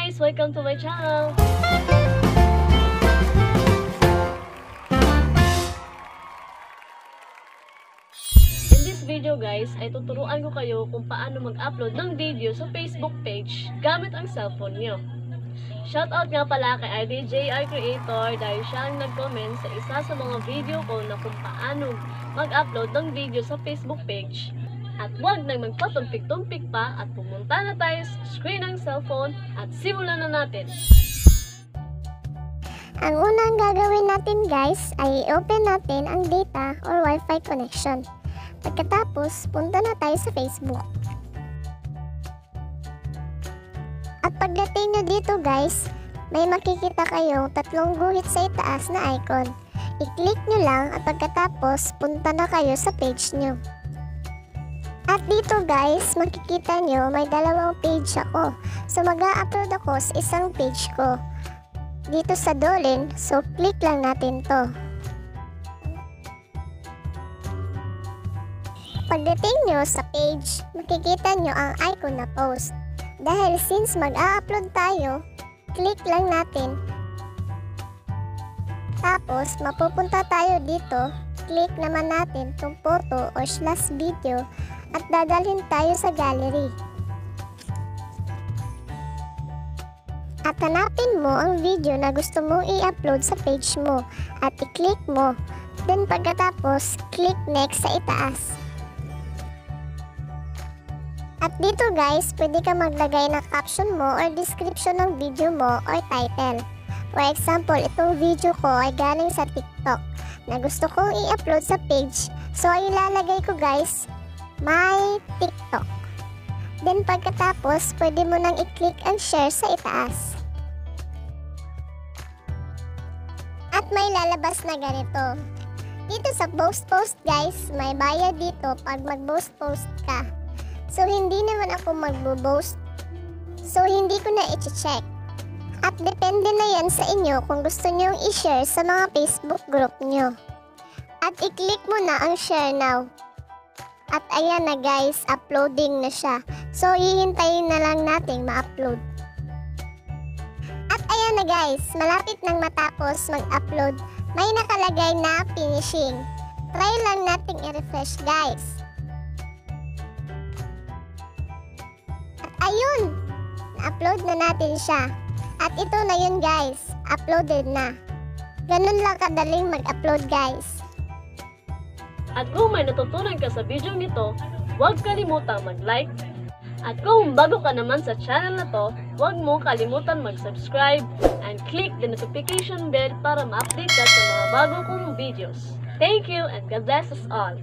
guys! Welcome to my channel! In this video guys, ay tuturuan ko kayo kung paano mag-upload ng video sa Facebook page gamit ang cellphone nyo. Shoutout nga pala kay RDJR Creator dahil siya ang nag-comment sa isa sa mga video ko na kung paano mag-upload ng video sa Facebook page. At huwag nang magpatumpik-tumpik pa at pumunta na tayo sa screen ng cellphone at simulan na natin. Ang unang gagawin natin guys ay i-open natin ang data or Wi-Fi connection. Pagkatapos, punta na tayo sa Facebook. At pagdating nyo dito guys, may makikita kayong tatlong guhit sa itaas na icon. I-click nyo lang at pagkatapos, punta na kayo sa page nyo. At dito guys, makikita nyo may dalawang page ako. So mag-a-upload ako sa isang page ko. Dito sa Dolin, so click lang natin to. Pagdating nyo sa page, makikita nyo ang icon na post. Dahil since mag-a-upload tayo, click lang natin. Tapos mapupunta tayo dito, click naman natin itong photo or slash video at dadalhin tayo sa gallery. At hanapin mo ang video na gusto mong i-upload sa page mo at i-click mo. Then pagkatapos, click next sa itaas. At dito guys, pwede ka maglagay ng caption mo or description ng video mo or title. For example, itong video ko ay galing sa TikTok na gusto kong i-upload sa page. So ay ilalagay ko guys, my TikTok. Then pagkatapos, pwede mo nang i-click ang share sa itaas. At may lalabas na ganito. Dito sa post guys, may bayad dito pag mag-post ka. So hindi naman ako magbo-post. So hindi ko na i-check. At depende na yan sa inyo kung gusto nyo i-share sa mga Facebook group nyo. At i-click mo na ang share now. At ayan na guys, uploading na siya. So hihintayin na lang natin ma-upload. At ayan na guys, malapit nang matapos mag-upload. May nakalagay na finishing. Try lang nating i-refresh guys. At ayun, na-upload na natin siya. At ito na yun guys, uploaded na. Ganun lang kadaling mag-upload guys. At kung may natutunan ka sa video nito, huwag kalimutang mag-like. At kung bago ka naman sa channel na to, huwag mo kalimutan mag-subscribe and click the notification bell para ma-update ka sa mga bago kong videos. Thank you and God bless us all!